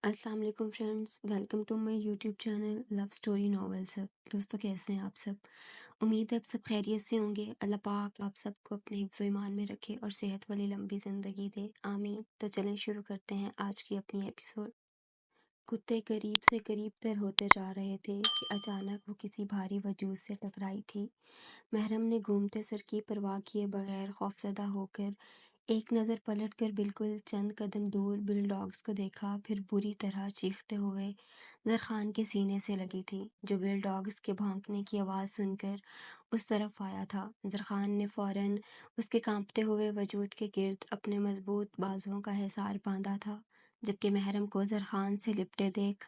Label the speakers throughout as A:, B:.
A: अस्सलाम वालेकुम friends, welcome to my YouTube channel love story novels. दोस्तों, कैसे हैं आप सब? उम्मीद है आप सब खैरियत से होंगे। अल्लाह पाक आप सबको अपने हिफ्ज़ व ईमान में रखे और सेहत वाली लंबी ज़िंदगी दे, आमीन। तो चलें शुरू करते हैं आज की अपनी एपिसोड। कुत्ते करीब से करीब तर होते जा रहे थे कि अचानक वो किसी भारी वजूद से टकराई थी। महरम ने घूमते सर की परवाह किए बगैर खौफज़दा होकर एक नज़र पलटकर बिल्कुल चंद कदम दूर बुलडॉग्स को देखा, फिर बुरी तरह चीखते हुए ज़रख़ान के सीने से लगी थी, जो बुलडॉग्स के भौंकने की आवाज़ सुनकर उस तरफ आया था। ज़रख़ान ने फ़ौरन उसके कांपते हुए वजूद के गिर्द अपने मज़बूत बाजुओं का हिसार बांधा था, जबकि महरम को ज़रख़ान से लिपटे देख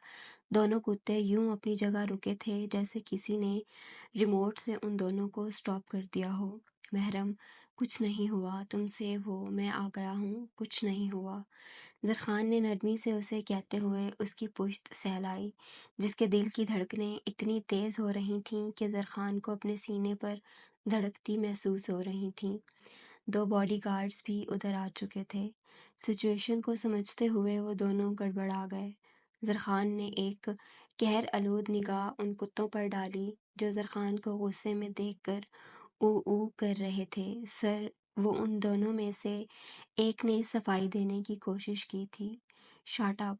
A: दोनों कुत्ते यूं अपनी जगह रुके थे जैसे किसी ने रिमोट से उन दोनों को स्टॉप कर दिया हो। महरम, कुछ नहीं हुआ, तुम सेफ हो, मैं आ गया हूँ, कुछ नहीं हुआ। ज़रख़ान ने नरमी से उसे कहते हुए उसकी पुश्त सहलाई, जिसके दिल की धड़कनें इतनी तेज़ हो रही थीं कि ज़रख़ान को अपने सीने पर धड़कती महसूस हो रही थीं। दो बॉडीगार्ड्स भी उधर आ चुके थे। सिचुएशन को समझते हुए वो दोनों गड़बड़ा गए। ज़रख़ान ने एक कहर आलूद निगाह उन कुत्तों पर डाली जो ज़रख़ान को गुस्से में देखकर ऊ ऊ कर रहे थे। सर, वो उन दोनों में से एक ने सफाई देने की कोशिश की थी। शट अप,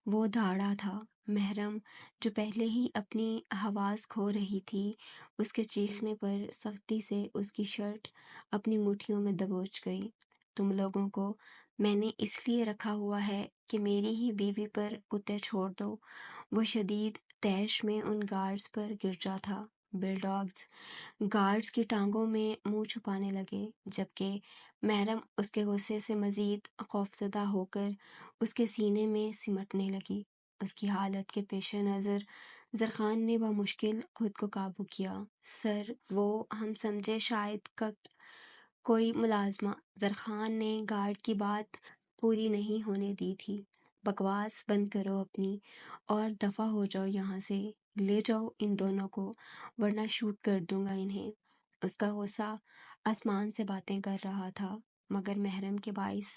A: वो धाड़ा था। महरम, जो पहले ही अपनी हवास खो रही थी, उसके चीखने पर सख्ती से उसकी शर्ट अपनी मुट्ठियों में दबोच गई। तुम लोगों को मैंने इसलिए रखा हुआ है कि मेरी ही बीवी पर कुत्ते छोड़ दो। वो शदीद तैश में उन गार्ड्स पर गिरजा था। बुलडॉग्स गार्ड्स की टांगों में मुंह छुपाने लगे, जबकि महरम उसके गुस्से से मजीद खौफजदा होकर उसके सीने में सिमटने लगी। उसकी हालत के पेश नज़र ज़रख़ान ने बामुश्किल खुद को काबू किया। सर, वो हम समझे शायद कोई मुलाजमा। ज़रख़ान ने गार्ड की बात पूरी नहीं होने दी थी। बकवास बंद करो अपनी और दफ़ा हो जाओ यहाँ से। ले जाओ इन दोनों को, वरना शूट कर दूंगा इन्हें। उसका गुस्सा आसमान से बातें कर रहा था, मगर महरम के बाइस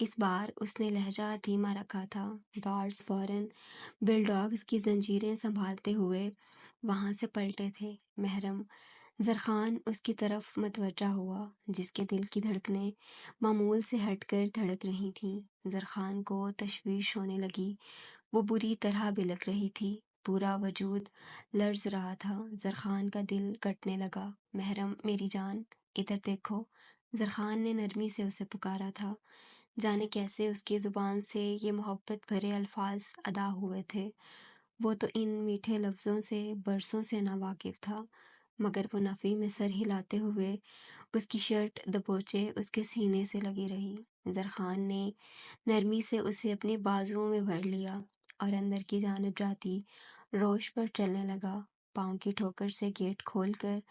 A: इस बार उसने लहजा धीमा रखा था। गार्ड्स फौरन बुलडॉग्स की जंजीरें संभालते हुए वहां से पलटे थे। महरम, ज़रख़ान उसकी तरफ मतवज्जा हुआ, जिसके दिल की धड़कनें मामूल से हटकर धड़क रही थीं। ज़रख़ान को तशवीश होने लगी। वो बुरी तरह बिलख रही थी, पूरा वजूद लर्ज़ रहा था। ज़रख़ान का दिल कटने लगा। महरम, मेरी जान, इधर देखो। ज़रख़ान ने नरमी से उसे पुकारा था। जाने कैसे उसकी ज़ुबान से ये मोहब्बत भरे अल्फाज अदा हुए थे। वो तो इन मीठे लफ्ज़ों से बरसों से नावाकिफ़ था, मगर वो नफ़ी में सर हिलाते हुए उसकी शर्ट दबोचे उसके सीने से लगी रही। ज़रख़ान ने नरमी से उसे अपने बाजुओं में भर लिया और अंदर की जानिब जाती रोश पर चलने लगा। पाँव की ठोकर से गेट खोलकर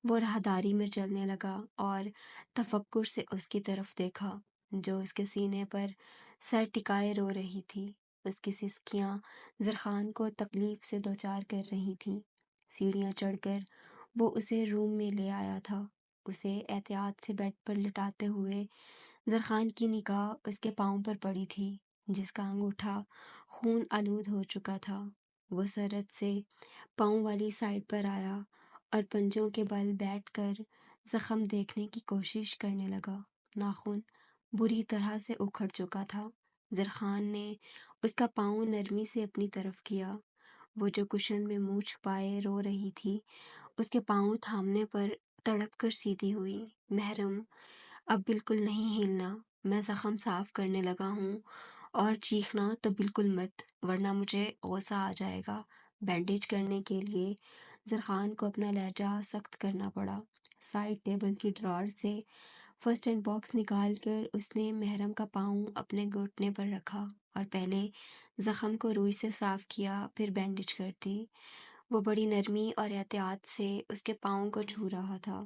A: वो राहदारी में चलने लगा और तफक्कुर से उसकी तरफ देखा, जो उसके सीने पर सर टिकाए रो रही थी। उसकी सिसकियाँ ज़रख़ान को तकलीफ से दोचार कर रही थीं। सीढ़ियाँ चढ़कर वो उसे रूम में ले आया था। उसे एहतियात से बेड पर लिटाते हुए ज़रख़ान की निगाह उसके पाँव पर पड़ी थी, जिसका अंगूठा खून आलूद हो चुका था। वो सरत से पाँव वाली साइड पर आया और पंजों के बल बैठकर ज़ख्म देखने की कोशिश करने लगा। नाखून बुरी तरह से उखड़ चुका था। ज़रख़ान ने उसका पाँव नरमी से अपनी तरफ किया। वो जो कुशन में मुंह छुपाए रो रही थी, उसके पाँव थामने पर तड़प कर सीधी हुई। महरम, अब बिल्कुल नहीं हिलना। मैं ज़ख्म साफ करने लगा हूँ, और चीखना तो बिल्कुल मत, वरना मुझे गुस्सा आ जाएगा। बैंडेज करने के लिए ज़रख़ान को अपना लहजा सख्त करना पड़ा। साइड टेबल की ड्रॉर से फर्स्ट एड बॉक्स निकाल कर उसने महरम का पाँव अपने घुटने पर रखा और पहले ज़ख्म को रुई से साफ किया, फिर बैंडेज कर दी। वो बड़ी नरमी और एहतियात से उसके पाँव को छू रहा था।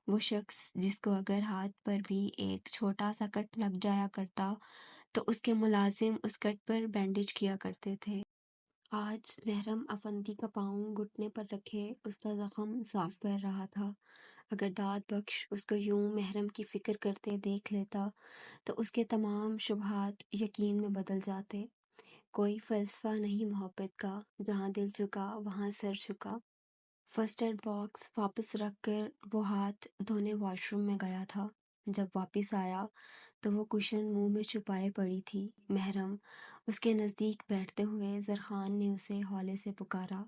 A: वो शख्स जिसको अगर हाथ पर भी एक छोटा सा कट लग जाया करता तो उसके मुलाजिम उस कट पर बैंडेज किया करते थे। आज महरम अफंदी का पाँव घुटने पर रखे उसका ज़ख्म साफ कर रहा था। अगर दाद बख्श उसको यूं महरम की फ़िक्र करते देख लेता तो उसके तमाम शुबहात यकीन में बदल जाते। कोई फ़लसफ़ा नहीं मोहब्बत का, जहाँ दिल झुका वहाँ सर झुका। फर्स्ट एड बॉक्स वापस रख कर वो हाथ धोने वॉशरूम में गया था। जब वापस आया तो वो कुशन मुंह में छुपाए पड़ी थी। महरम उसके नज़दीक बैठते हुए ज़रख़ान ने उसे हौले से पुकारा।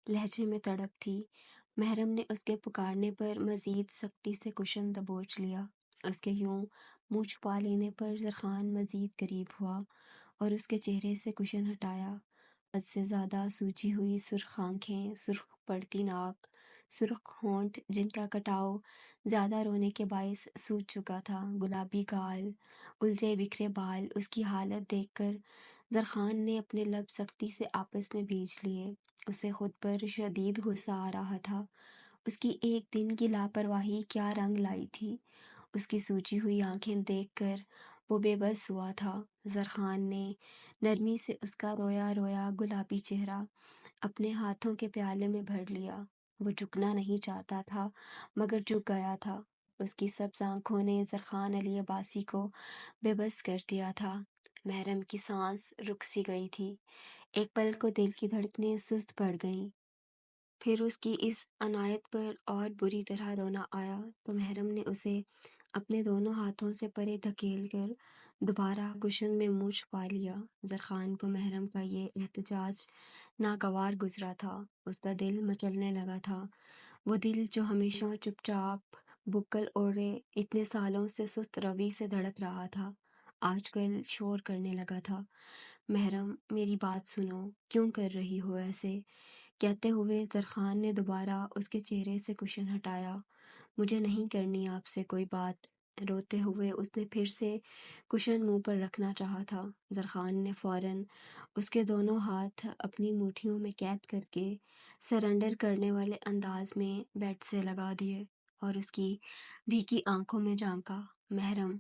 A: लहजे में तड़प थी। महरम ने उसके पुकारने पर मज़ीद सख्ती से कुशन दबोच लिया। उसके यूं मुंह छुपा लेने पर ज़रख़ान मज़ीद करीब हुआ और उसके चेहरे से कुशन हटाया। हद से ज़्यादा सूजी हुई सुर्ख आँखें, सुर्ख पड़ती नाक, सुर्ख होंठ जिनका कटाव ज़्यादा रोने के बायस सूज चुका था, गुलाबी गाल, उलझे बिखरे बाल। उसकी हालत देखकर ज़रख़ान ने अपने लब सख्ती से आपस में भींच लिए। उसे खुद पर शदीद गुस्सा आ रहा था। उसकी एक दिन की लापरवाही क्या रंग लाई थी। उसकी सूजी हुई आंखें देखकर वो बेबस हुआ था। ज़रख़ान ने नरमी से उसका रोया रोया गुलाबी चेहरा अपने हाथों के प्याले में भर लिया। वो झुकना नहीं चाहता था मगर झुक गया था। उसकी सब्ज़ आँखों ने ज़रख़ान अली अब्बासी को बेबस कर दिया था। महरम की सांस रुक सी गई थी। एक पल को दिल की धड़कनें सुस्त पड़ गईं। फिर उसकी इस अनायत पर और बुरी तरह रोना आया तो महरम ने उसे अपने दोनों हाथों से परे धकेल कर दोबारा कुशन में मुंह छुपा लिया। ज़रख़ान को महरम का ये एहतजाज नागवार गुजरा था। उसका दिल मचलने लगा था। वो दिल जो हमेशा चुपचाप बुक्कल ओढ़े इतने सालों से सुस्त रवि से धड़क रहा था, आजकल शोर करने लगा था। महरम, मेरी बात सुनो, क्यों कर रही हो ऐसे? कहते हुए ज़रख़ान ने दोबारा उसके चेहरे से कुशन हटाया। मुझे नहीं करनी आपसे कोई बात। रोते हुए उसने फिर से कुशन मुंह पर रखना चाहा था। ज़रख़ान ने फ़ौरन उसके दोनों हाथ अपनी मुट्ठियों में कैद करके सरेंडर करने वाले अंदाज में बेड से लगा दिए और उसकी भीगी आंखों में झांका। महरम,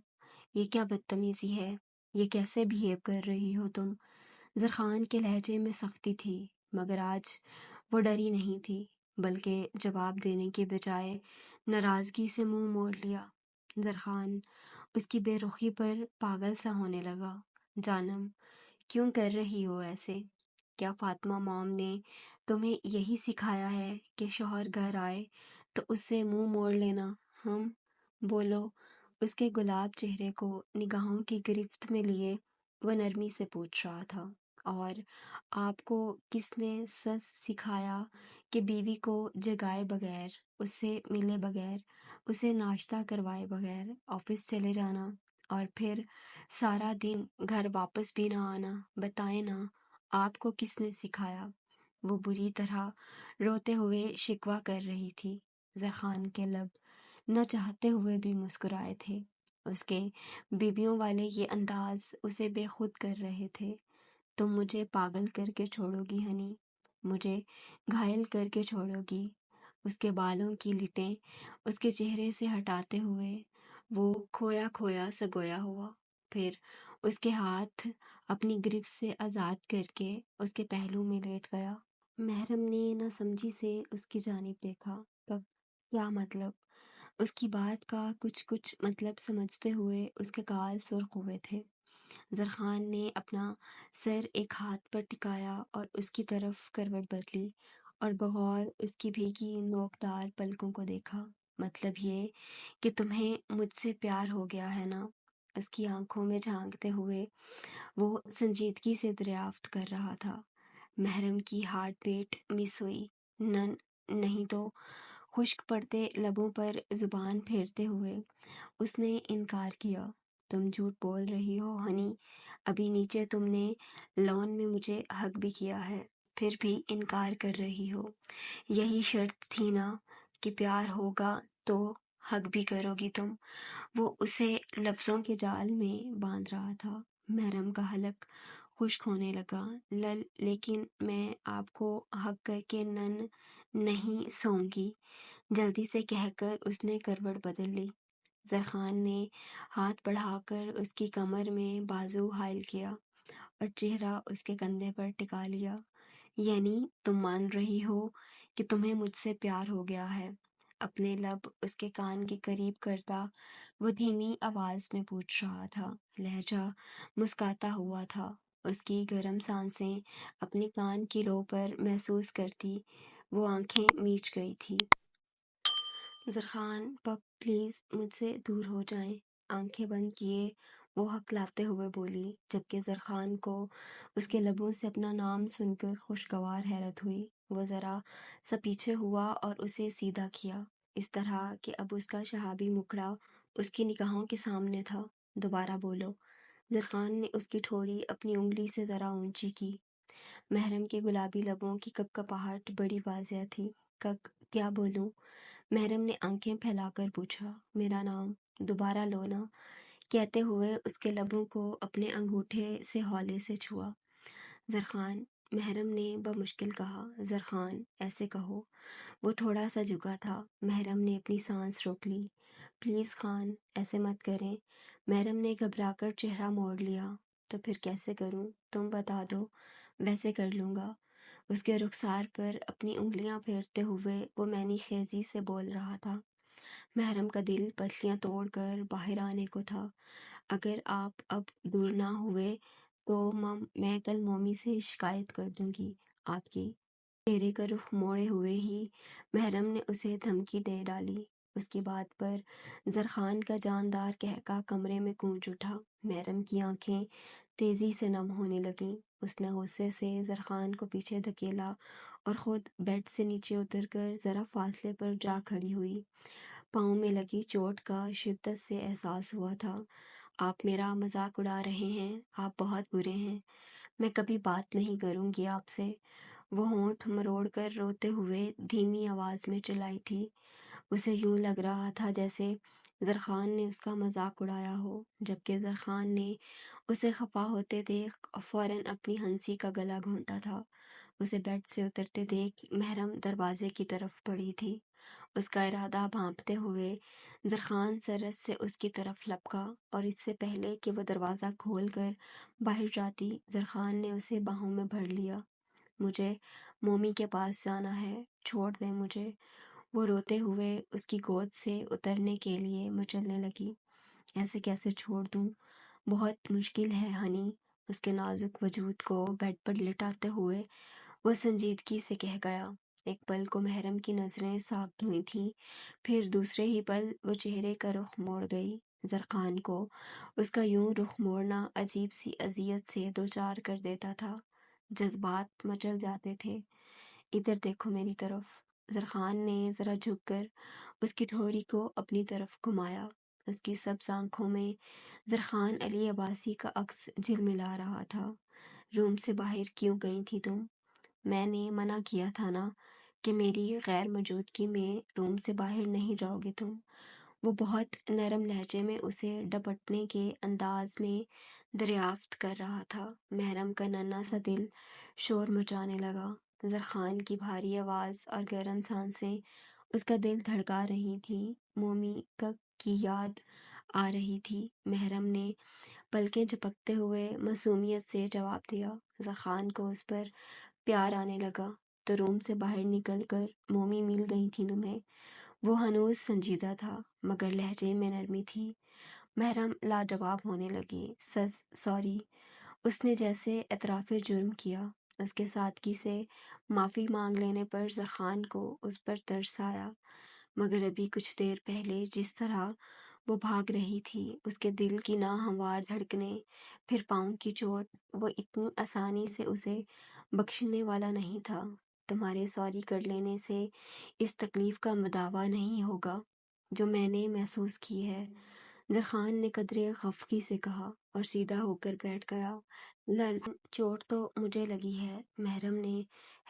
A: ये क्या बदतमीज़ी है? ये कैसे बिहेव कर रही हो तुम? ज़रख़ान के लहजे में सख्ती थी मगर आज वो डरी नहीं थी, बल्कि जवाब देने के बजाय नाराज़गी से मुंह मोड़ लिया। ज़रख़ान उसकी बेरुखी पर पागल सा होने लगा। जानम, क्यों कर रही हो ऐसे? क्या फ़ातिमा मॉम ने तुम्हें यही सिखाया है कि शौहर घर आए तो उससे मुंह मोड़ लेना? हम बोलो। उसके गुलाब चेहरे को निगाहों की गिरफ्त में लिए वह नरमी से पूछ रहा था। और आपको किसने सच सिखाया कि बीवी को जगाए बगैर, उससे मिले बगैर, उसे नाश्ता करवाए बगैर ऑफिस चले जाना और फिर सारा दिन घर वापस भी ना आना? बताएं ना, आपको किसने सिखाया? वो बुरी तरह रोते हुए शिकवा कर रही थी। ज़रख़ान के लब न चाहते हुए भी मुस्कुराए थे। उसके बीवियों वाले ये अंदाज उसे बेखुद कर रहे थे। तुम मुझे पागल करके छोड़ोगी हनी? मुझे घायल करके छोड़ोगी? उसके बालों की लिटें उसके चेहरे से हटाते हुए वो खोया खोया सगोया हुआ। फिर उसके हाथ अपनी ग्रिप से आज़ाद करके उसके पहलू में लेट गया। महरम ने न समझी से उसकी जानिब देखा। तब क्या मतलब? उसकी बात का कुछ कुछ मतलब समझते हुए उसके गाल सुर्ख हुए थे। ज़रख़ान ने अपना सर एक हाथ पर टिकाया और उसकी तरफ करवट बदली और बग़ौर उसकी भीगी नोकदार पलकों को देखा। मतलब ये कि तुम्हें मुझसे प्यार हो गया है ना? उसकी आंखों में झांकते हुए वो संजीदगी से दरियाफ्त कर रहा था। महरम की हार्ट बीट मिस हुई। न नहीं तो खुश्क पड़ते लबों पर ज़ुबान फेरते हुए उसने इनकार किया। तुम झूठ बोल रही हो हनी। अभी नीचे तुमने लॉन में मुझे हक भी किया है, फिर भी इनकार कर रही हो। यही शर्त थी ना कि प्यार होगा तो हक भी करोगी तुम? वो उसे लफ्ज़ों के जाल में बांध रहा था। महरम का हलक खुश्क होने लगा। लेकिन मैं आपको हक करके नन नहीं सोऊंगी, जल्दी से कहकर उसने करवट बदल ली। ज़रख़ान ने हाथ बढ़ाकर उसकी कमर में बाजू हायल किया और चेहरा उसके कंधे पर टिका लिया। यानी तुम मान रही हो कि तुम्हें मुझसे प्यार हो गया है? अपने लब उसके कान के करीब करता वो धीमी आवाज़ में पूछ रहा था। लहजा मुस्काता हुआ था। اس کی گرم سانسیں اپنی کان کی لو پر محسوس کرتی وہ آنکھیں میچ گئی تھی۔ زرخان پپ پلیز مجھ سے دور ہو جائیں، آنکھیں بند کیے وہ ہکلاتے ہوئے بولی، جبکہ زرخان کو اس کے لبوں سے اپنا نام سن کر خوشگوار حیرت ہوئی۔ وہ ذرا سا پیچھے ہوا اور اسے سیدھا کیا، اس طرح کہ اب اس کا شہابی مکھڑا اس کی نگاہوں کے سامنے تھا۔ دوبارہ بولو۔ زرخان نے اس کی ٹھوڑی اپنی انگلی سے ذرا اونچی کی۔ محرم کے گلابی لبوں کی کپکپاہٹ بڑی واضح تھی۔ کیا بولوں؟ محرم نے آنکھیں پھیلا کر پوچھا۔ میرا نام۔ دوبارہ لونا کہتے ہوئے اس کے لبوں کو اپنے انگوٹھے سے ہولے سے چھوا۔ زرخان، محرم نے بمشکل کہا۔ زرخان، ایسے کہو۔ وہ تھوڑا سا جھکا تھا۔ محرم نے اپنی سانس روک لی۔ پلیز خان، ایسے مت کریں۔ محرم نے گھبرا کر چہرہ موڑ لیا۔ تو پھر کیسے کروں؟ تم بتا دو، ویسے کر لوں گا۔ اس کے رخسار پر اپنی انگلیاں پھیرتے ہوئے وہ معنی خیزی سے بول رہا تھا۔ محرم کا دل پسلیاں توڑ کر باہر آنے کو تھا۔ اگر آپ اب دور نہ ہوئے تو میں کل مومی سے شکایت کر دوں گی آپ کی۔ چہرے کا رخ موڑے ہوئے ہی محرم نے اسے دھمکی دے ڈالی۔ اس کی بات پر زرخان کا جاندار قہقہ کمرے میں گونج اٹھا۔ محرم کی آنکھیں تیزی سے نم ہونے لگیں۔ اس نے غصے سے زرخان کو پیچھے دھکیلا اور خود بیڈ سے نیچے اتر کر ذرا فاصلے پر جا کھڑی ہوئی۔ پاؤں میں لگی چوٹ کا شدت سے احساس ہوا تھا۔ آپ میرا مذاق اڑا رہے ہیں، آپ بہت برے ہیں، میں کبھی بات نہیں کروں گی آپ سے، وہ ہونٹ مروڑ کر روتے ہوئے دھیمی آواز میں چلائی تھی۔ اسے یوں لگ رہا تھا جیسے زرخان نے اس کا مذاق اڑایا ہو، جبکہ زرخان نے اسے خفا ہوتے دیکھ فوراً اپنی ہنسی کا گلا گھونٹا تھا۔ اسے بیڈ سے اترتے دیکھ محرم دروازے کی طرف بڑھی تھی۔ اس کا ارادہ بھانپتے ہوئے زرخان سرس سے اس کی طرف لپکا اور اس سے پہلے کہ وہ دروازہ کھول کر باہر جاتی زرخان نے اسے باہوں میں بھر لیا۔ مجھے مومی کے پاس جانا ہے، چھوڑ دیں مجھے۔ وہ روتے ہوئے اس کی گود سے اترنے کے لیے مچلنے لگی۔ ایسے کیسے چھوڑ دوں؟ بہت مشکل ہے ہنی۔ اس کے نازک وجود کو بیڈ پر لٹاتے ہوئے وہ سنجیدگی سے کہہ گیا۔ ایک پل کو محرم کی نظریں ساکھ ہوئی تھیں، پھر دوسرے ہی پل وہ چہرے کا رخ موڑ گئی۔ زرخان کو اس کا یوں رخ موڑنا عجیب سی اذیت سے دوچار کر دیتا تھا۔ جذبات مچل جاتے تھے۔ ادھر دیکھو میری طرف۔ زرخان نے ذرا جھک کر اس کی ٹھوڑی کو اپنی طرف گھمایا۔ اس کی سبز آنکھوں میں زرخان علی عباسی کا عکس جھلملا رہا تھا۔ روم سے باہر کیوں گئی تھی تم؟ میں نے منع کیا تھا نا کہ میری غیر موجودگی میں روم سے باہر نہیں جاؤ گے تم۔ وہ بہت نرم لہجے میں اسے ڈپٹنے کے انداز میں دریافت کر رہا تھا۔ محرم کا ننھا سا دل شور مچانے لگا۔ زرخان کی بھاری آواز اور گرم سانسیں اس کا دل دھڑکا رہی تھیں۔ مومی کی یاد آ رہی تھی۔ محرم نے پلکیں جھپکتے ہوئے معصومیت سے جواب دیا۔ زرخان کو اس پر پیار آنے لگا۔ تو روم سے باہر نکل کر مومی مل گئی تھی تمہیں؟ وہ ہنوز سنجیدہ تھا مگر لہجے میں نرمی تھی۔ محرم لاجواب ہونے لگی۔ سوری۔ اس نے جیسے اعتراف جرم کیا۔ اس کے سادگی سے معافی مانگ لینے پر زرخان کو اس پر ترس آیا، مگر ابھی کچھ دیر پہلے جس طرح وہ بھاگ رہی تھی، اس کے دل کی ناہموار دھڑکنیں، پھر پاؤں کی چوٹ، وہ اتنی آسانی سے اسے بخشنے والا نہیں تھا۔ تمہارے سوری کر لینے سے اس تکلیف کا مداوع نہیں ہوگا جو میں نے محسوس کی ہے، زرخان نے قدرے خفگی سے کہا اور سیدھا ہو کر بیٹھ گیا۔ چوٹ تو مجھے لگی ہے، محرم نے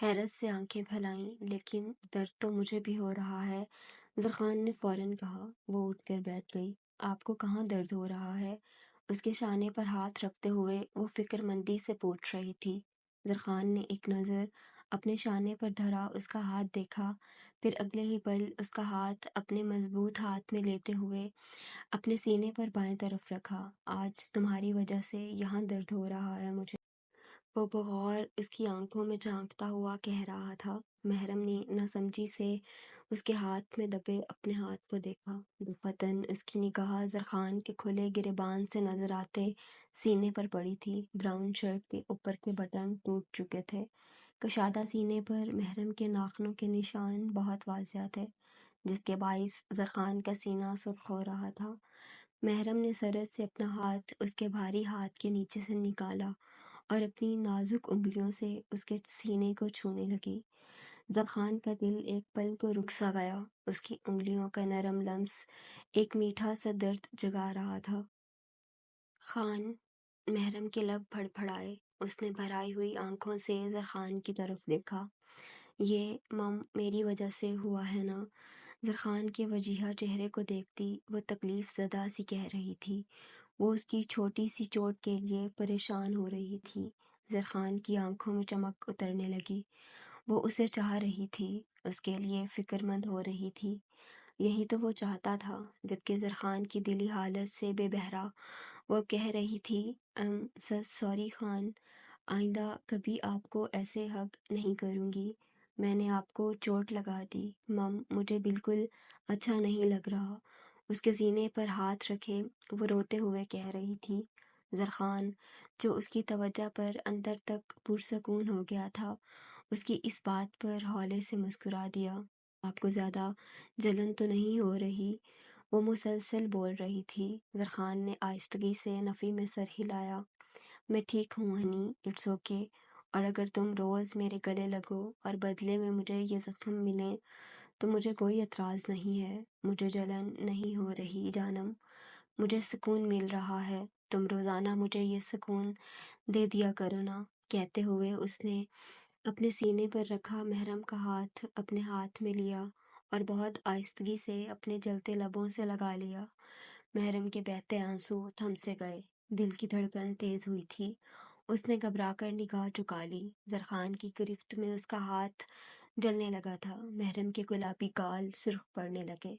A: حیرت سے آنکھیں پھیلائیں، لیکن درد تو مجھے بھی ہو رہا ہے، زرخان نے فوراً کہا۔ وہ اٹھ کر بیٹھ گئی۔ آپ کو کہاں درد ہو رہا ہے؟ اس کے شانے پر ہاتھ رکھتے ہوئے وہ فکر مندی سے پوچھ رہی تھی۔ زرخان نے ایک نظر اپنے شانے پر دھرا اس کا ہاتھ دیکھا، پھر اگلے ہی پل اس کا ہاتھ اپنے مضبوط ہاتھ میں لیتے ہوئے اپنے سینے پر بائیں طرف رکھا۔ آج تمہاری وجہ سے یہاں درد ہو رہا ہے مجھے، وہ بغور اس کی آنکھوں میں جھانکتا ہوا کہہ رہا تھا۔ محرم نے ناسمجھی سے اس کے ہاتھ میں دبے اپنے ہاتھ کو دیکھا۔ دفتن اس کی نگاہ زرخان کے کھلے گریبان سے نظر آتے سینے پر پڑی تھی۔ براؤن شرٹ کے اوپر کے بٹن ٹوٹ چکے تھے۔ کشادہ سینے پر محرم کے ناخنوں کے نشان بہت واضح تھے، جس کے باعث زرخان کا سینہ سرخ ہو رہا تھا۔ محرم نے سرد سے اپنا ہاتھ اس کے بھاری ہاتھ کے نیچے سے نکالا اور اپنی نازک انگلیوں سے اس کے سینے کو چھونے لگی۔ زرخان کا دل ایک پل کو رک سا گیا۔ اس کی انگلیوں کا نرم لمس ایک میٹھا سا درد جگا رہا تھا۔ خان، محرم کے لب پھڑپھڑائے۔ اس نے بھر آئی ہوئی آنکھوں سے زرخان کی طرف دیکھا۔ یہ میری وجہ سے ہوا ہے نا؟ زرخان کے وجیحہ چہرے کو دیکھتی وہ تکلیف زدہ سی کہہ رہی تھی۔ وہ اس کی چھوٹی سی چوٹ کے لیے پریشان ہو رہی تھی۔ زرخان کی آنکھوں میں چمک اترنے لگی۔ وہ اسے چاہ رہی تھی، اس کے لیے فکر مند ہو رہی تھی۔ یہی تو وہ چاہتا تھا۔ جبکہ زرخان کی دلی حالت سے بے بہرا وہ کہہ رہی تھی، سوری خان، آئندہ کبھی آپ کو ایسے ہگ نہیں کروں گی۔ میں نے آپ کو چوٹ لگا دی، مجھے بالکل اچھا نہیں لگ رہا۔ اس کے سینے پر ہاتھ رکھے وہ روتے ہوئے کہہ رہی تھی۔ زرخان، جو اس کی توجہ پر اندر تک پرسکون ہو گیا تھا، اس کی اس بات پر ہولے سے مسکرا دیا۔ آپ کو زیادہ جلن تو نہیں ہو رہی؟ وہ مسلسل بول رہی تھی۔ زرخان نے آہستگی سے نفی میں سر ہلایا۔ میں ٹھیک ہوں ہنی، اٹس اوکے، اور اگر تم روز میرے گلے لگو اور بدلے میں مجھے یہ زخم ملیں تو مجھے کوئی اعتراض نہیں ہے۔ مجھے جلن نہیں ہو رہی جانم، مجھے سکون مل رہا ہے۔ تم روزانہ مجھے یہ سکون دے دیا کرو نا۔ کہتے ہوئے اس نے اپنے سینے پر رکھا محرم کا ہاتھ اپنے ہاتھ میں لیا اور بہت آہستگی سے اپنے جلتے لبوں سے لگا لیا۔ محرم کے بہتے آنسو تھم سے گئے۔ دل کی دھڑکن تیز ہوئی تھی۔ اس نے گھبرا کر نگاہ جھکا لی۔ زرخان کی گرفت میں اس کا ہاتھ جلنے لگا تھا۔ محرم کے گلابی گال سرخ پڑنے لگے۔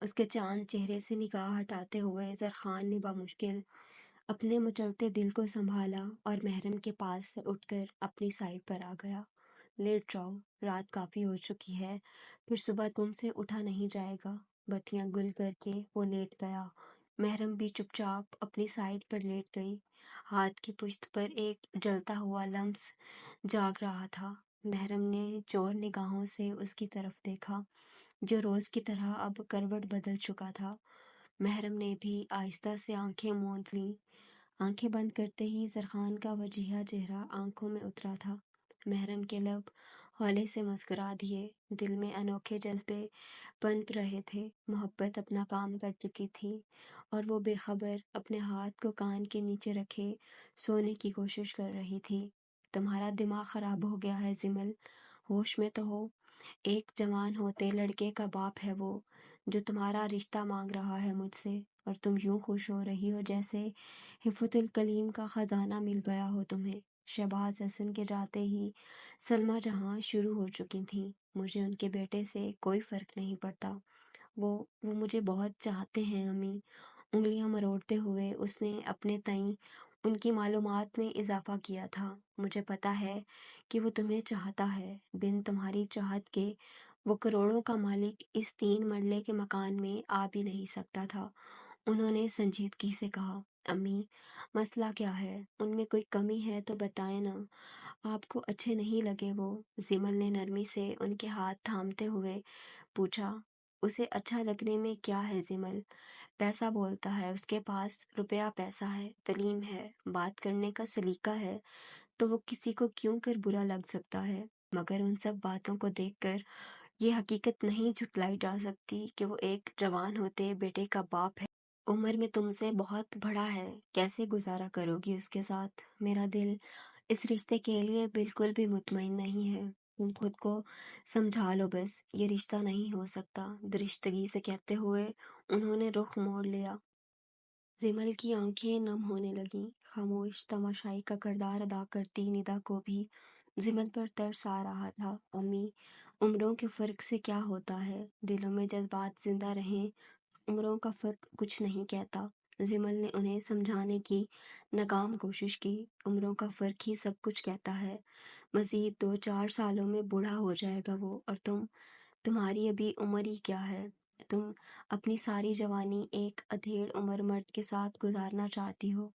A: اس کے چاند چہرے سے نگاہ ہٹاتے ہوئے زرخان نے بمشکل اپنے مچلتے دل کو سنبھالا اور محرم کے پاس سے اٹھ کر اپنی سائڈ پر آ گیا۔ لیٹ جاؤ، رات کافی ہو چکی ہے، پھر صبح تم سے اٹھا نہیں جائے گا۔ بتیاں گل کر کے وہ لیٹ گیا۔ محرم بھی چپ چاپ اپنی سائڈ پر لیٹ گئی۔ ہاتھ کی پشت پر ایک جلتا ہوا لمس جاگ رہا تھا۔ محرم نے چور نگاہوں سے اس کی طرف دیکھا، جو روز کی طرح اب کروٹ بدل چکا تھا۔ محرم نے بھی آہستہ سے آنکھیں موند لیں۔ آنکھیں بند کرتے ہی زرخان کا وجیحہ چہرہ آنکھوں میں اترا تھا۔ محرم کے لب ہولے سے مسکرا دیے۔ دل میں انوکھے جذبے پنپ رہے تھے۔ محبت اپنا کام کر چکی تھی اور وہ بے خبر اپنے ہاتھ کو کان کے نیچے رکھے سونے کی کوشش کر رہی تھی۔ تمہارا دماغ خراب ہو گیا ہے زمل، ہوش میں تو ہو۔ ایک جوان ہوتے لڑکے کا باپ ہے وہ، جو تمہارا رشتہ مانگ رہا ہے مجھ سے، اور تم یوں خوش ہو رہی ہو جیسے حفظ الکلیم کا خزانہ مل گیا ہو تمہیں۔ شہباز حسن کے جاتے ہی سلمیٰ جہاں شروع ہو چکی تھیں۔ مجھے ان کے بیٹے سے کوئی فرق نہیں پڑتا۔ وہ مجھے بہت چاہتے ہیں امی۔ انگلیاں مروڑتے ہوئے اس نے اپنے تئیں ان کی معلومات میں اضافہ کیا تھا۔ مجھے پتا ہے کہ وہ تمہیں چاہتا ہے۔ بن تمہاری چاہت کے وہ کروڑوں کا مالک اس 3 مرلے کے مکان میں آ بھی نہیں سکتا تھا۔ انہوں نے سنجیدگی سے کہا، امی، مسئلہ کیا ہے؟ ان میں کوئی کمی ہے تو بتائیں نا۔ آپ کو اچھے نہیں لگے وہ؟ زمل نے نرمی سے ان کے ہاتھ تھامتے ہوئے پوچھا۔ اسے اچھا لگنے میں کیا ہے زمل؟ پیسہ بولتا ہے، اس کے پاس روپیہ پیسہ ہے، تعلیم ہے، بات کرنے کا سلیقہ ہے، تو وہ کسی کو کیوں کر برا لگ سکتا ہے؟ مگر ان سب باتوں کو دیکھ کر یہ حقیقت نہیں جھٹلائی جا سکتی کہ وہ ایک جوان ہوتے بیٹے کا باپ ہے۔ عمر میں تم سے بہت بڑا ہے، کیسے گزارا کرو گی اس کے ساتھ؟ میرا دل اس رشتے کے لیے بالکل بھی مطمئن نہیں ہے۔ تم خود کو سمجھا لو بس، یہ رشتہ نہیں ہو سکتا، درستگی سے کہتے ہوئے انہوں نے رخ موڑ لیا۔ ریمل کی آنکھیں نم ہونے لگیں۔ خاموش تماشائی کا کردار ادا کرتی ندا کو بھی زمل پر ترس آ رہا تھا۔ امی، عمروں کے فرق سے کیا ہوتا ہے؟ دلوں میں جذبات زندہ رہیں، عمروں کا فرق کچھ نہیں کہتا۔ زمل نے انہیں سمجھانے کی ناکام کوشش کی۔ عمروں کا فرق ہی سب کچھ کہتا ہے۔ مزید 2-4 سالوں میں بوڑھا ہو جائے گا وہ، اور تم तुम्हारी अभी उम्र ही क्या है? तुम अपनी सारी जवानी एक अधेड़ उम्र मर्द के साथ गुजारना चाहती हो,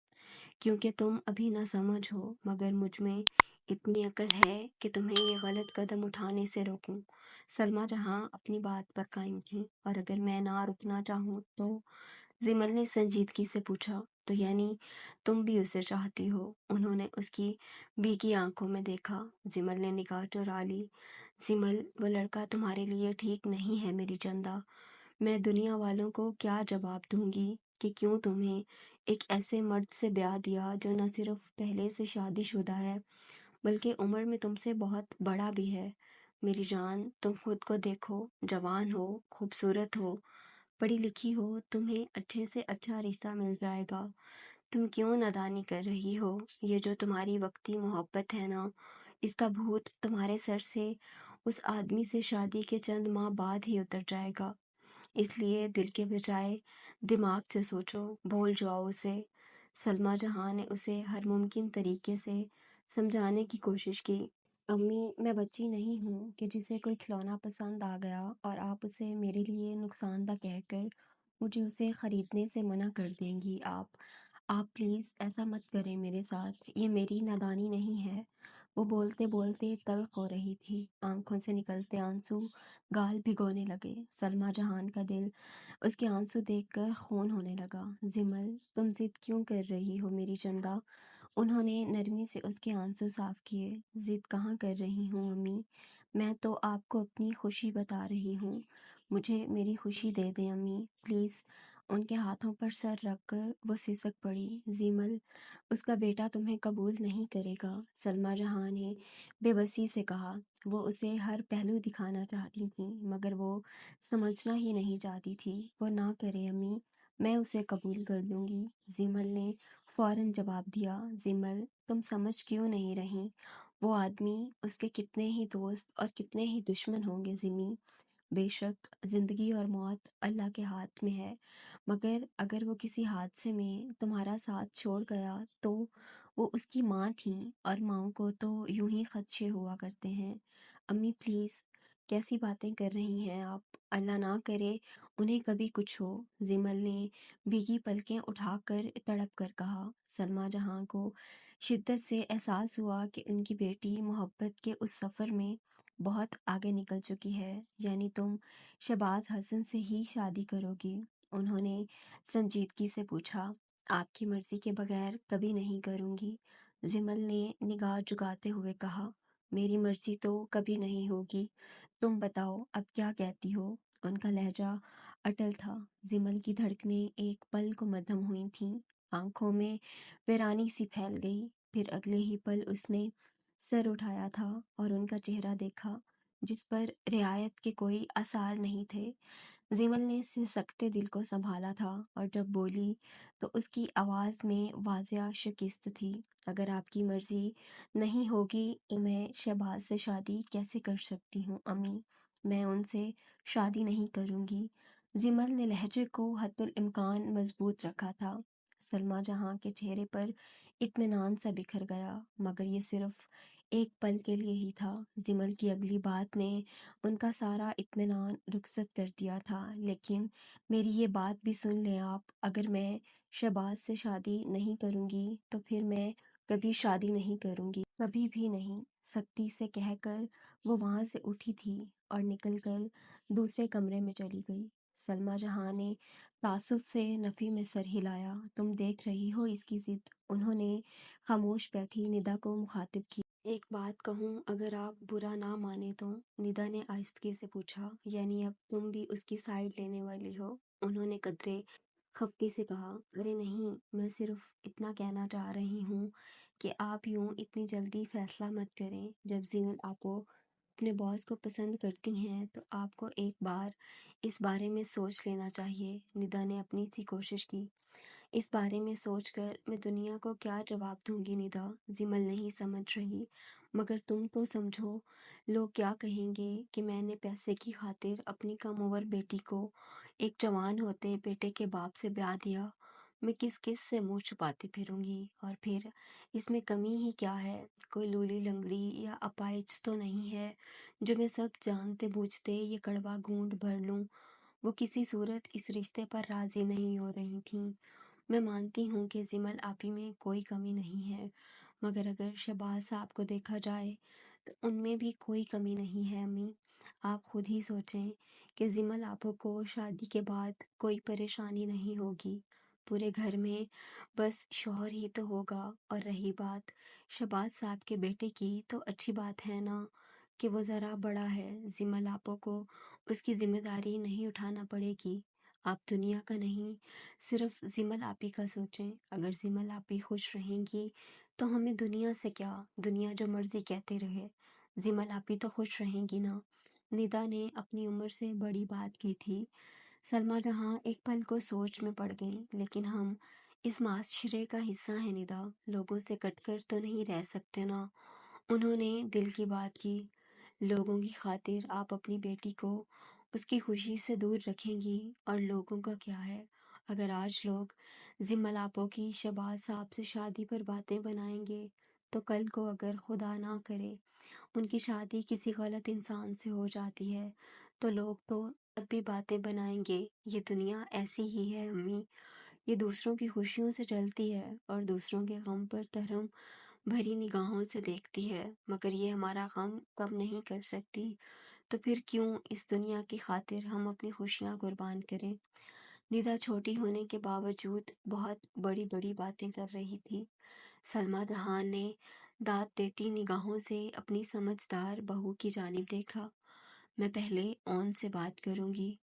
A: क्योंकि तुम अभी ना समझ हो, मगर मुझ में इतनी अकल है कि तुम्हें ये गलत कदम उठाने से रोकूं। सलमा जहां अपनी बात पर कायम थी, और अगर मैं ना रुकना चाहूं तो जिमल ने संजीदगी से पूछा, तो यानी तुम भी उसे चाहती हो? उन्होंने उसकी भीगी आंखों में देखा। जिमल ने निगाह चुरा ली। जिमल, वो लड़का तुम्हारे लिए ठीक नहीं है मेरी चंदा। मैं दुनिया वालों को क्या जवाब दूंगी कि क्यों तुम्हें एक ऐसे मर्द से ब्याह दिया जो न सिर्फ पहले से शादीशुदा है, बल्कि उम्र में तुमसे बहुत बड़ा भी है। मेरी जान, तुम खुद को देखो, जवान हो, खूबसूरत हो, पढ़ी लिखी हो, तुम्हें अच्छे से अच्छा रिश्ता मिल जाएगा। तुम क्यों नादानी कर रही हो? ये जो तुम्हारी वक्ती मोहब्बत है ना, इसका भूत तुम्हारे सर से उस आदमी से शादी के चंद माह बाद ही उतर जाएगा। इसलिए दिल के बजाय दिमाग से सोचो, भूल जाओ उसे। सलमा जहां ने उसे हर मुमकिन तरीके से समझाने की कोशिश की। अम्मी, मैं बच्ची नहीं हूँ कि जिसे कोई खिलौना पसंद आ गया और आप उसे मेरे लिए नुकसानदा कहकर मुझे उसे खरीदने से मना कर देंगी। आप प्लीज़ ऐसा मत करें मेरे साथ, ये मेरी नादानी नहीं है। वो बोलते बोलते तल्ख हो रही थी, आंखों से निकलते आंसू गाल भिगोने लगे। सलमा जहान का दिल उसके आंसू देखकर खून होने लगा। जिमल, तुम जिद क्यों कर रही हो मेरी चंदा? उन्होंने नरमी से उसके आंसू साफ किए। जिद कहाँ कर रही हूँ अम्मी, मैं तो आपको अपनी खुशी बता रही हूँ। मुझे मेरी खुशी दे दें अम्मी, प्लीज़। उनके हाथों पर सर रखकर वो सिसक पड़ी। जिमल, उसका बेटा तुम्हें कबूल नहीं करेगा, सलमा जहां ने बेबसी से कहा। वो उसे हर पहलू दिखाना चाहती थी, मगर वो समझना ही नहीं चाहती थी। वो ना करे अम्मी, मैं उसे कबूल कर लूंगी। जिमल ने फौरन जवाब दिया। जिमल, तुम समझ क्यों नहीं रही? वो आदमी, उसके कितने ही दोस्त और कितने ही दुश्मन होंगे जिमी। बेशक जिंदगी और मौत अल्लाह के हाथ में है, मगर अगर वो किसी हादसे में तुम्हारा साथ छोड़ गया तो वो उसकी माँ थी, और माँ को तो यूं ही खदशे हुआ करते हैं। अम्मी प्लीज, कैसी बातें कर रही हैं आप? अल्लाह ना करे उन्हें कभी कुछ हो। जिमल ने भीगी पलकें उठाकर तड़प कर कहा। सलमा जहां को शिद्दत से एहसास हुआ कि उनकी बेटी मोहब्बत के उस सफ़र में बहुत आगे निकल चुकी है। यानी तुम शहबाज हसन से ही शादी करोगी? उन्होंने संजीदगी से पूछा। आपकी मर्जी के बगैर कभी नहीं करूंगी, जिमल ने निगाह झुकाते हुए कहा। मेरी मर्जी तो कभी नहीं होगी, तुम बताओ अब क्या कहती हो? उनका लहजा अटल था। जिमल की धड़कनें एक पल को मद्धम हुई थीं, आंखों में वीरानी सी फैल गई। फिर अगले ही पल उसने सर उठाया था और उनका चेहरा देखा, जिस पर रियायत के कोई आसार नहीं थे। जिमल ने सिसकते दिल को संभाला था, और जब बोली तो उसकी आवाज़ में वाज़िया शिकस्त थी। अगर आपकी मर्ज़ी नहीं होगी तो मैं शहबाज से शादी कैसे कर सकती हूँ अम्मी? मैं उनसे शादी नहीं करूँगी। जिमल ने लहजे को हद्दुल इम्कान मजबूत रखा था। सलमा जहां के चेहरे पर इत्मीनान सा बिखर गया, मगर ये सिर्फ एक पल के लिए ही था। जिमल की अगली बात ने उनका सारा इत्मीनान रुखसत कर दिया था। लेकिन मेरी ये बात भी सुन लें आप, अगर मैं शहबाज से शादी नहीं करूँगी तो फिर मैं कभी शादी नहीं करूँगी, कभी भी नहीं। सख्ती से कहकर वो वहाँ से उठी थी और निकलकर दूसरे कमरे में चली गई। सलमा जहां ने तासुब से नफ़ी में सर हिलाया। तुम देख रही हो इसकी जिद? उन्होंने खामोश बैठी निदा को मुखातिब किया। एक बात कहूँ, अगर आप बुरा ना माने तो? निदा ने आहिस्तगी से पूछा। यानी अब तुम भी उसकी साइड लेने वाली हो? उन्होंने कदरे खफकी से कहा। अरे नहीं, मैं सिर्फ इतना कहना चाह रही हूँ कि आप यूं इतनी जल्दी फैसला मत करें। जब जीवन आपको अपने बॉस को पसंद करती हैं तो आपको एक बार इस बारे में सोच लेना चाहिए। निदा ने अपनी सी कोशिश की। इस बारे में सोचकर मैं दुनिया को क्या जवाब दूंगी निदा? जिमल नहीं समझ रही। मगर तुम तो समझो, लोग क्या कहेंगे कि मैंने पैसे की खातिर अपनी कम उम्र बेटी को एक जवान होते बेटे के बाप से ब्याह दिया। मैं किस किस से मुंह छुपाती फिरूंगी, और फिर इसमें कमी ही क्या है? कोई लूली लंगड़ी या अपाहिज तो नहीं है जो मैं सब जानते बूझते ये कड़वा घूंट भर लूं। वो किसी सूरत इस रिश्ते पर राजी नहीं हो रही थीं। मैं मानती हूँ कि जिमल आपी में कोई कमी नहीं है, मगर अगर शहबाज साहब को देखा जाए तो उनमें भी कोई कमी नहीं है। अम्मी, आप खुद ही सोचें कि जिमल आपो को शादी के बाद कोई परेशानी नहीं होगी। पूरे घर में बस शौहर ही तो होगा। और रही बात शहबाज साहब के बेटे की, तो अच्छी बात है ना कि वो ज़रा बड़ा है। जिमल आपो को उसकी जिम्मेदारी नहीं उठाना पड़ेगी। आप दुनिया का नहीं, सिर्फ जिमल आपी का सोचें। अगर जिमल आपी खुश रहेंगी तो हमें दुनिया से क्या, दुनिया जो मर्जी कहते रहे, जिमल आपी तो खुश रहेंगी ना। निदा ने अपनी उम्र से बड़ी बात की थी। सलमा जहाँ एक पल को सोच में पड़ गई, लेकिन हम इस माशरे का हिस्सा है निदा, लोगों से कटकर तो नहीं रह सकते ना। उन्होंने दिल की बात की। लोगों की खातिर आप अपनी बेटी को उसकी खुशी से दूर रखेंगी, और लोगों का क्या है? अगर आज लोग जिमलापों की शहबाज साहब से शादी पर बातें बनाएंगे, तो कल को अगर खुदा ना करे उनकी शादी किसी गलत इंसान से हो जाती है, तो लोग तो तब भी बातें बनाएंगे। ये दुनिया ऐसी ही है अम्मी, ये दूसरों की खुशियों से चलती है और दूसरों के गम पर धर्म भरी निगाहों से देखती है, मगर ये हमारा गम कम नहीं कर सकती। तो फिर क्यों इस दुनिया की खातिर हम अपनी खुशियाँ कुर्बान करें? निदा छोटी होने के बावजूद बहुत बड़ी बड़ी बातें कर रही थी। सलमा जहान ने दांत देती निगाहों से अपनी समझदार बहू की जानिब देखा। मैं पहले ऑन से बात करूंगी,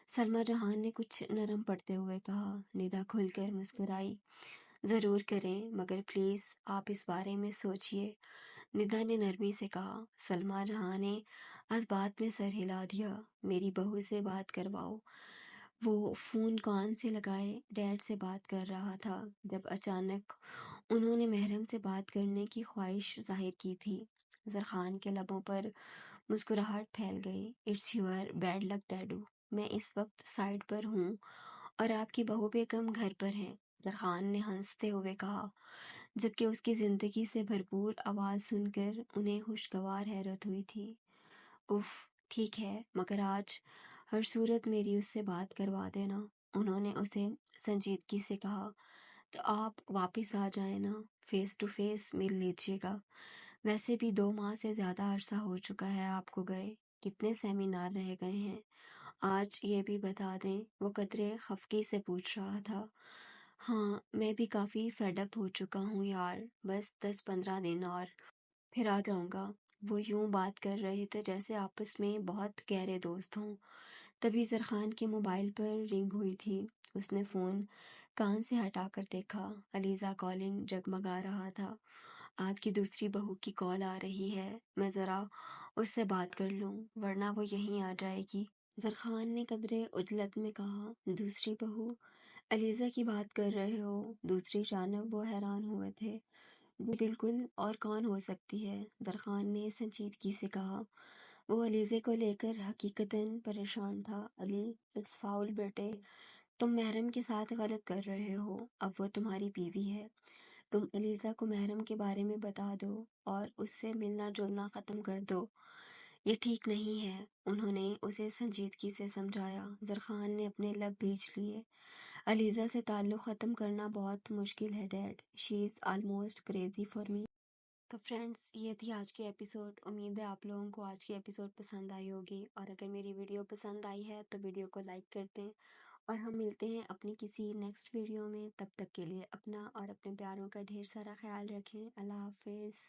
A: सलमा जहान ने कुछ नरम पड़ते हुए कहा। निदा खुलकर मुस्कुराई। ज़रूर करें, मगर प्लीज़ आप इस बारे में सोचिए, निदा ने नरमी से कहा। सलमा जहां ने आज बात में सर हिला दिया। मेरी बहू से बात करवाओ। वो फ़ोन कान से लगाए डैड से बात कर रहा था जब अचानक उन्होंने महरम से बात करने की ख्वाहिश जाहिर की थी। जरखान के लबों पर मुस्कुराहट फैल गई। इट्स योर बैड लक डैडू, मैं इस वक्त साइड पर हूँ और आपकी बहू बेगम घर पर है, जरखान ने हंसते हुए कहा, जबकि उसकी जिंदगी से भरपूर आवाज़ सुनकर उन्हें खुशगवार हैरत हुई थी। उफ, ठीक है, मगर आज हर सूरत मेरी उससे बात करवा देना, उन्होंने उसे संजीदगी से कहा। तो आप वापस आ जाए ना, फेस टू फेस मिल लीजिएगा। वैसे भी 2 माह से ज़्यादा अरसा हो चुका है आपको गए, कितने सेमिनार रह गए हैं। आज ये भी बता दें, वो कदरे खफकी से पूछ रहा था। हाँ, मैं भी काफ़ी फेडअप हो चुका हूँ यार, बस 10-15 दिन और फिर आ जाऊंगा। वो यूं बात कर रहे थे जैसे आपस में बहुत गहरे दोस्त हों। तभी जरखान के मोबाइल पर रिंग हुई थी। उसने फ़ोन कान से हटाकर देखा। अलीज़ा कॉलिंग जगमगा रहा था। आपकी दूसरी बहू की कॉल आ रही है, मैं ज़रा उससे बात कर लूँ, वरना वो यहीं आ जाएगी। जरखान ने कदरे उजलत में कहा। दूसरी बहू? अलीज़ा की बात कर रहे हो? दूसरी जानब वो हैरान हुए थे। वो बिल्कुल, और कौन हो सकती है? दरखान ने संजीदगी से कहा। वो अलीज़े को लेकर हकीकतन परेशान था। अली, इस फाउल बेटे, तुम महरम के साथ गलत कर रहे हो। अब वो तुम्हारी बीवी है। तुम अलीज़ा को महरम के बारे में बता दो और उससे मिलना जुलना ख़त्म कर दो। ये ठीक नहीं है, उन्होंने उसे संजीदगी से समझाया। जरखान ने अपने लब भींच लिए। अलीज़ा से ताल्लुक़ ख़त्म करना बहुत मुश्किल है dad, she is almost crazy for me. तो फ्रेंड्स, ये थी आज की एपिसोड। उम्मीद है आप लोगों को आज की एपिसोड पसंद आई होगी, और अगर मेरी वीडियो पसंद आई है तो वीडियो को लाइक कर दें, और हम मिलते हैं अपनी किसी नेक्स्ट वीडियो में। तब तक के लिए अपना और अपने प्यारों का ढेर सारा ख्याल रखें। अल्लाह हाफिज़।